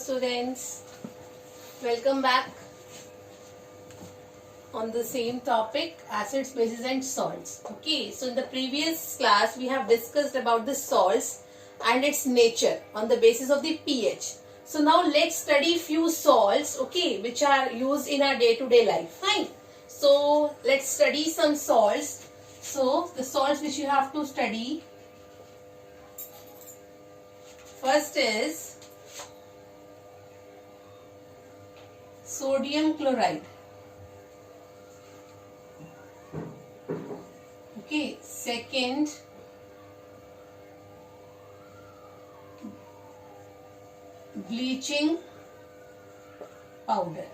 students, welcome back on the same topic, acids, bases and salts. Okay, so in the previous class we have discussed about the salts and its nature on the basis of the pH. So now let's study few salts, okay, which are used in our day-to-day life. Fine. So let's study some salts. So the salts which you have to study, first is sodium chloride. Okay, second bleaching powder.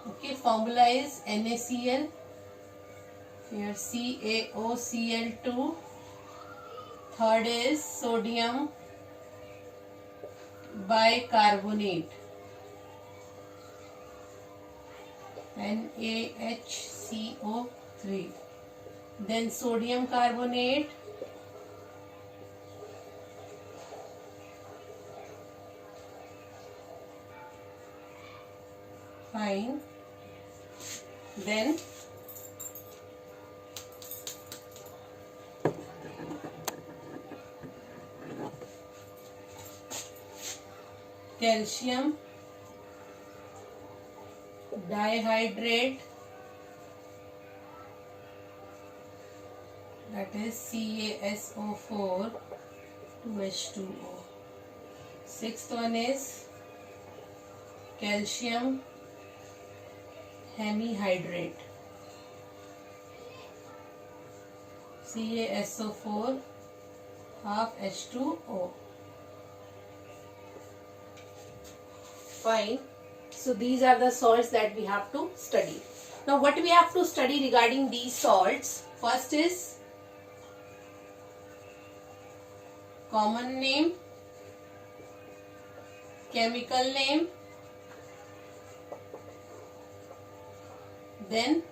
Okay, formula is NaCl, here CaOCl2. Third is sodium bicarbonate, NaHCO3. Then sodium carbonate, fine. Then calcium dihydrate, that is CaSO4 2H2O. Sixth one is calcium hemihydrate, CaSO4 half H2O. Fine. So these are the salts that we have to study. Now what we have to study regarding these salts, first is common name, chemical name, then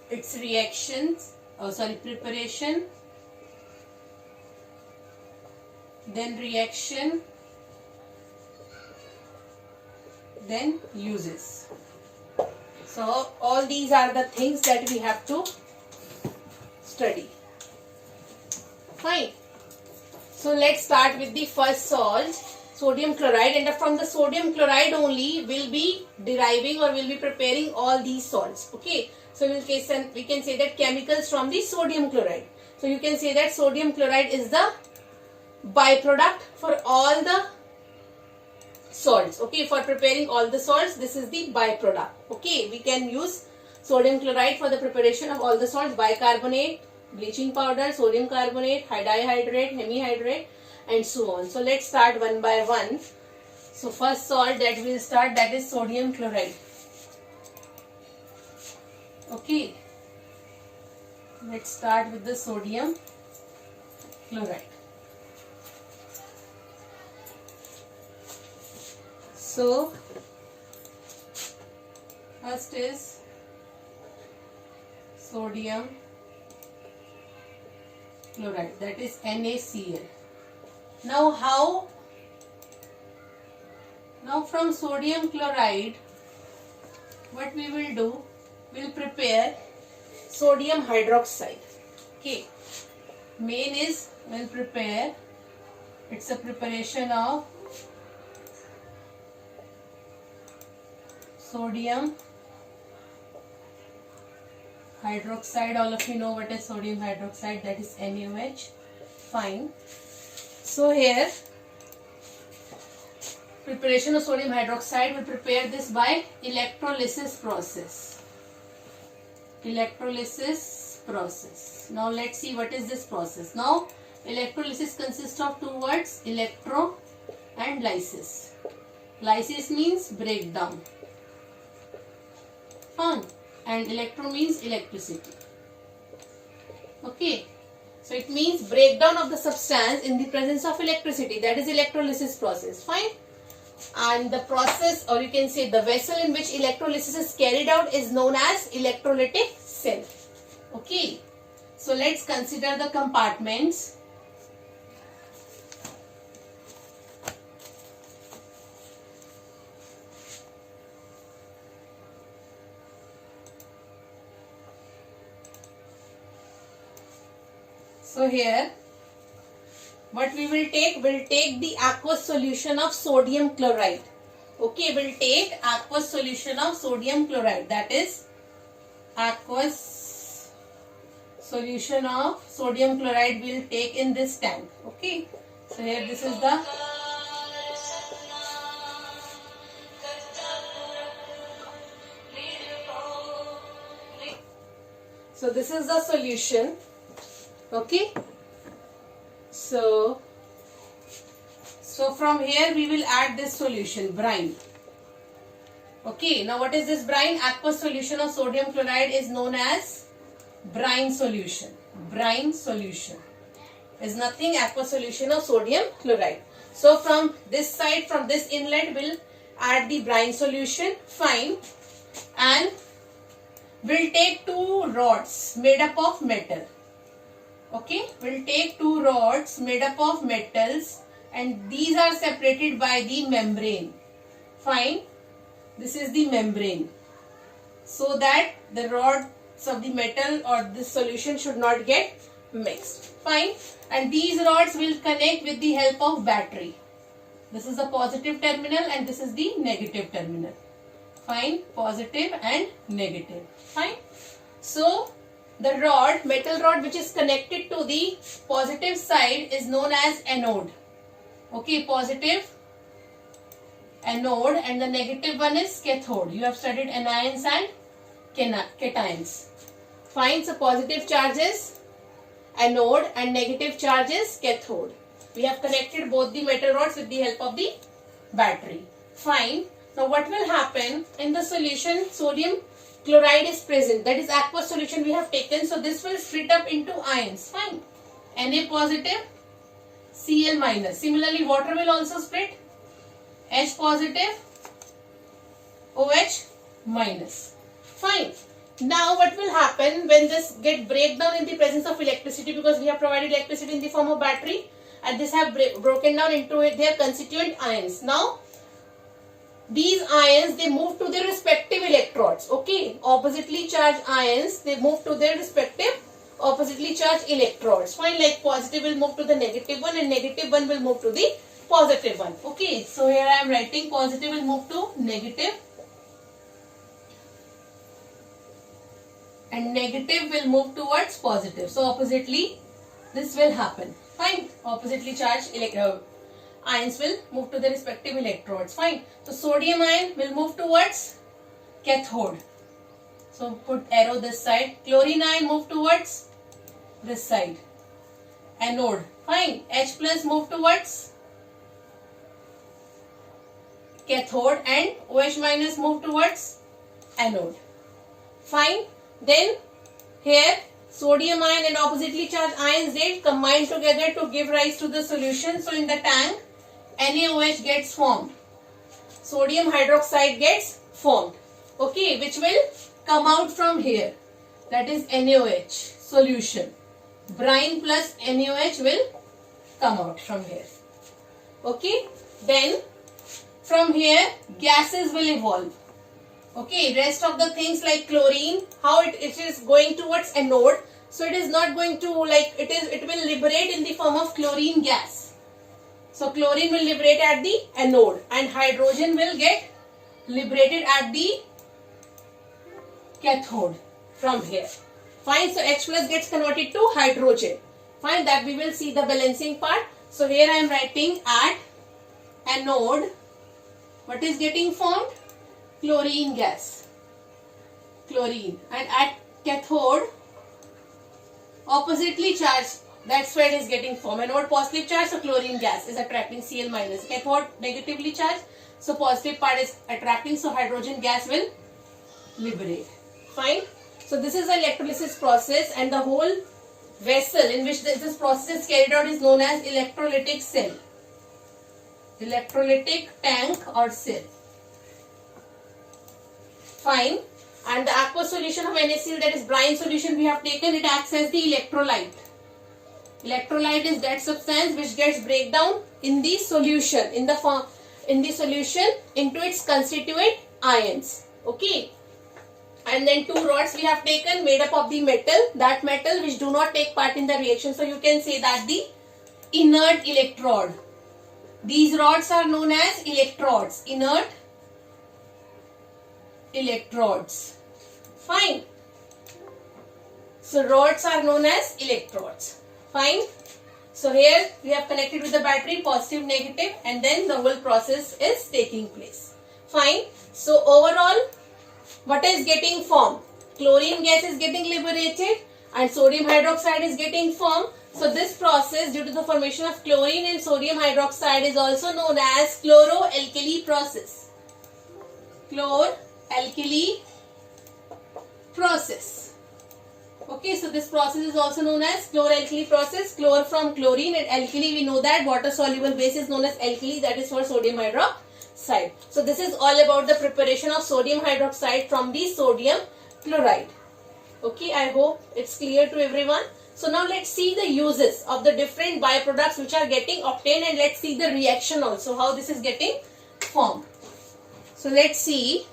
its reactions, preparation, then reaction, then uses. So all these are the things that we have to study. Fine. So let's start with the first salt, sodium chloride, and from the sodium chloride only we'll be deriving or we'll be preparing all these salts. Okay. So we can say that chemicals from the sodium chloride. So you can say that sodium chloride is the byproduct for all the salts. Okay, for preparing all the salts, this is the byproduct. Okay, we can use sodium chloride for the preparation of all the salts: bicarbonate, bleaching powder, sodium carbonate, dihydrate, hemihydrate, and so on. So let's start one by one. So first salt that we'll start, that is sodium chloride. Okay, let's start with the sodium chloride. So first is sodium chloride, that is NaCl. Now from sodium chloride, what we will do, we'll prepare sodium hydroxide. Okay, main is we'll prepare, it's a preparation of sodium hydroxide. All of you know what is sodium hydroxide, that is NaOH. Fine. So here, preparation of sodium hydroxide, we prepare this by electrolysis process. Electrolysis process. Now let's see what is this process. Now electrolysis consists of two words, electro and lysis. Lysis means breakdown. Fine. And electro means electricity. Okay. So it means breakdown of the substance in the presence of electricity. That is electrolysis process. Fine. And the process, or you can say the vessel in which electrolysis is carried out, is known as electrolytic cell. Okay. So let's consider the compartments. So here, what we will take the aqueous solution of sodium chloride. Okay, we'll take aqueous solution of sodium chloride, that is aqueous solution of sodium chloride we'll take in this tank. Okay, so here this is the solution. Okay, so from here we will add this solution, brine. Okay, now what is this brine? Aqueous solution of sodium chloride is known as brine solution. Brine solution is nothing, aqueous solution of sodium chloride. So from this side, from this inlet, we'll add the brine solution. Fine. And we'll take 2 rods made up of metal. Okay, we'll take 2 rods made up of metals, and these are separated by the membrane. Fine. This is the membrane, so that the rods of the metal or this solution should not get mixed. Fine. And these rods will connect with the help of battery. This is the positive terminal and this is the negative terminal. Fine. Positive and negative. Fine. So the rod, metal rod which is connected to the positive side is known as anode. Okay, positive anode, and the negative one is cathode. You have studied anions and cations. Fine. So positive charges anode and negative charges cathode. We have connected both the metal rods with the help of the battery. Fine. Now what will happen in the solution? Sodium chloride is present, that is aqueous solution we have taken. So this will split up into ions. Fine. Na positive, Cl minus. Similarly, water will also split. H positive, OH minus. Fine. Now what will happen when this get breakdown in the presence of electricity, because we have provided electricity in the form of battery, and this have broken down into their constituent ions. Now these ions, they move to their respective electrodes. Okay, oppositely charged ions, they move to their respective oppositely charged electrodes. Fine. Like positive will move to the negative one and negative one will move to the positive one. Okay, so here I am writing positive will move to negative and negative will move towards positive. So oppositely this will happen. Fine. Oppositely charged ions will move to their respective electrodes. Fine. So sodium ion will move towards cathode. So put arrow this side. Chlorine ion move towards this side, anode. Fine. H plus move towards cathode and OH minus move towards anode. Fine. Then here sodium ion and oppositely charged ions, they combine together to give rise to the solution. So in the tank NaOH gets formed, sodium hydroxide gets formed. Okay, which will come out from here, that is NaOH solution. Brine plus NaOH will come out from here. Okay, then from here gases will evolve. Okay, rest of the things like chlorine, how it is going towards anode, so it is not going to it will liberate in the form of chlorine gas. So chlorine will liberate at the anode and hydrogen will get liberated at the cathode from here. Fine. So H plus gets converted to hydrogen. Fine. That we will see the balancing part. So here I am writing at anode, what is getting formed? Chlorine gas. Chlorine. And at cathode, oppositely charged, that's where it is getting formed. Anode positive charge, so chlorine gas is attracting Cl minus. Cathode negatively charged, so positive part is attracting, so hydrogen gas will liberate. Fine. So this is the electrolysis process, and the whole vessel in which this process is carried out is known as electrolytic cell. Electrolytic tank or cell. Fine. And the aqueous solution of NaCl, that is brine solution we have taken, it acts as the electrolyte. Electrolyte is that substance which gets breakdown in the solution, in the solution into its constituent ions. Okay. And then 2 rods we have taken made up of the metal, that metal which do not take part in the reaction. So you can say that the inert electrode. These rods are known as electrodes, inert electrodes. Fine. So rods are known as electrodes. Fine. So here we have connected with the battery, positive, negative, and then the whole process is taking place. Fine. So overall, what is getting formed? Chlorine gas is getting liberated and sodium hydroxide is getting formed. So this process, due to the formation of chlorine and sodium hydroxide, is also known as chloroalkali process. Chloroalkali process. Okay, so this process is also known as chloroalkali process. Chlor from chlorine and alkali, we know that water soluble base is known as alkali, that is for sodium hydroxide. So this is all about the preparation of sodium hydroxide from the sodium chloride. Okay, I hope it's clear to everyone. So now let's see the uses of the different byproducts which are getting obtained, and let's see the reaction also, how this is getting formed. So let's see.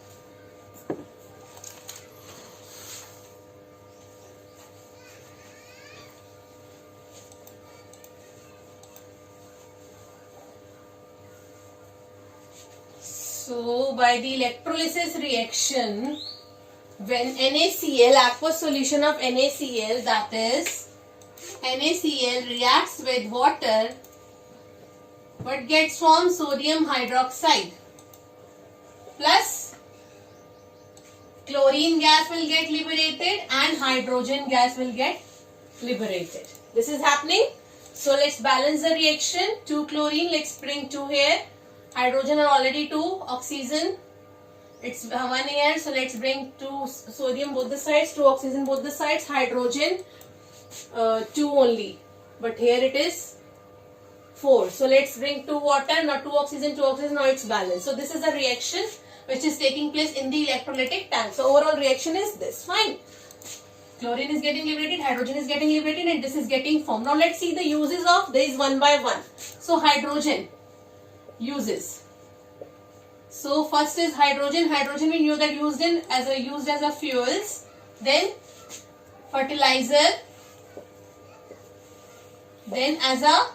So by the electrolysis reaction, when NaCl, aqueous solution of NaCl, that is NaCl reacts with water, what gets formed? Sodium hydroxide plus chlorine gas will get liberated and hydrogen gas will get liberated. This is happening. So let's balance the reaction. 2 chlorine, let's bring 2 here. Hydrogen are already 2, oxygen, it's 1 here, so let's bring 2 sodium both the sides, 2 oxygen both the sides, hydrogen 2 only, but here it is 4. So let's bring 2 water, now 2 oxygen, now it's balanced. So this is a reaction which is taking place in the electrolytic tank. So overall reaction is this. Fine. Chlorine is getting liberated, hydrogen is getting liberated, and this is getting formed. Now let's see the uses of these one by one. So hydrogen uses. So first is hydrogen. Hydrogen we knew that used as a fuels. Then fertilizer. Then as a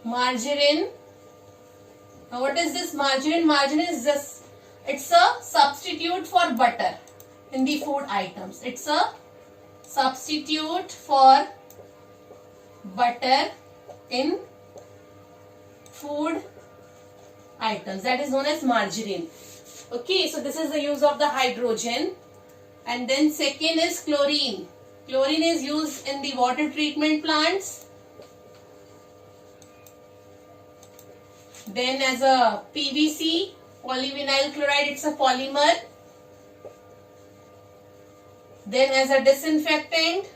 margarine. Now what is this margarine? Margarine is this. It's a substitute for butter in the food items. It's a substitute for butter in food items, that is known as margarine. Okay, so this is the use of the hydrogen. And then second is chlorine. Chlorine is used in the water treatment plants. Then as a PVC, polyvinyl chloride, it's a polymer. Then as a disinfectant,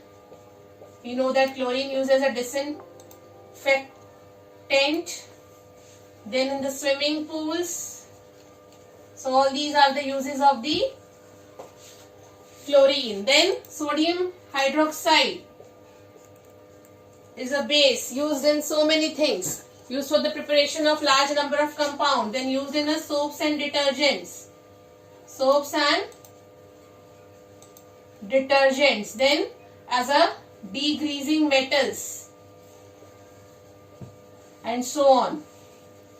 you know that chlorine used as a disinfectant. Then in the swimming pools. So all these are the uses of the chlorine. Then sodium hydroxide is a base used in so many things. Used for the preparation of large number of compounds. Then used in the soaps and detergents. Soaps and detergents. Then as a degreasing metals. And so on,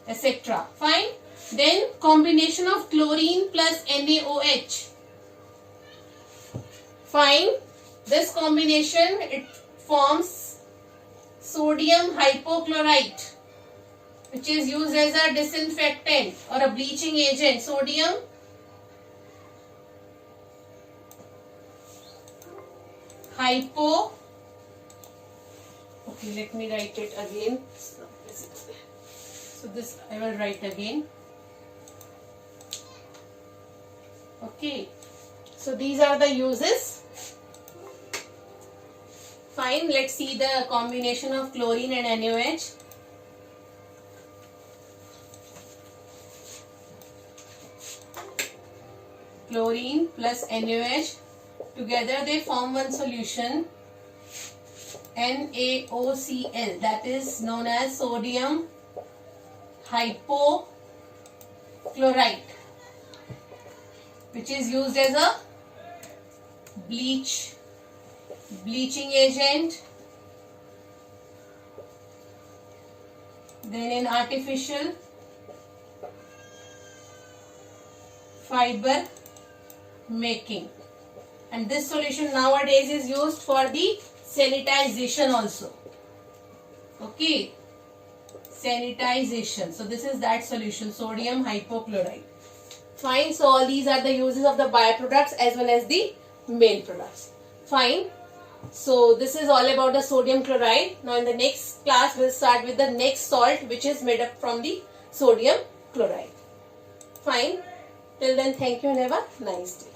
etc. Fine. Then combination of chlorine plus NaOH. Fine. This combination, it forms sodium hypochlorite, which is used as a disinfectant or a bleaching agent. Sodium hypo. Okay, let me write it again. So this I will write again. Okay, so these are the uses. Fine, let's see the combination of chlorine and NaOH. chlorine plus NaOH. Together they form one solution, NaOCl, that is known as sodium hypochlorite, which is used as a bleaching agent, then in artificial fiber making, and this solution nowadays is used for the sanitization also. Okay, sanitization. So this is that solution, sodium hypochlorite. Fine. So all these are the uses of the byproducts as well as the main products. Fine. So this is all about the sodium chloride. Now in the next class we'll start with the next salt, which is made up from the sodium chloride. Fine. Till then, thank you and have a nice day.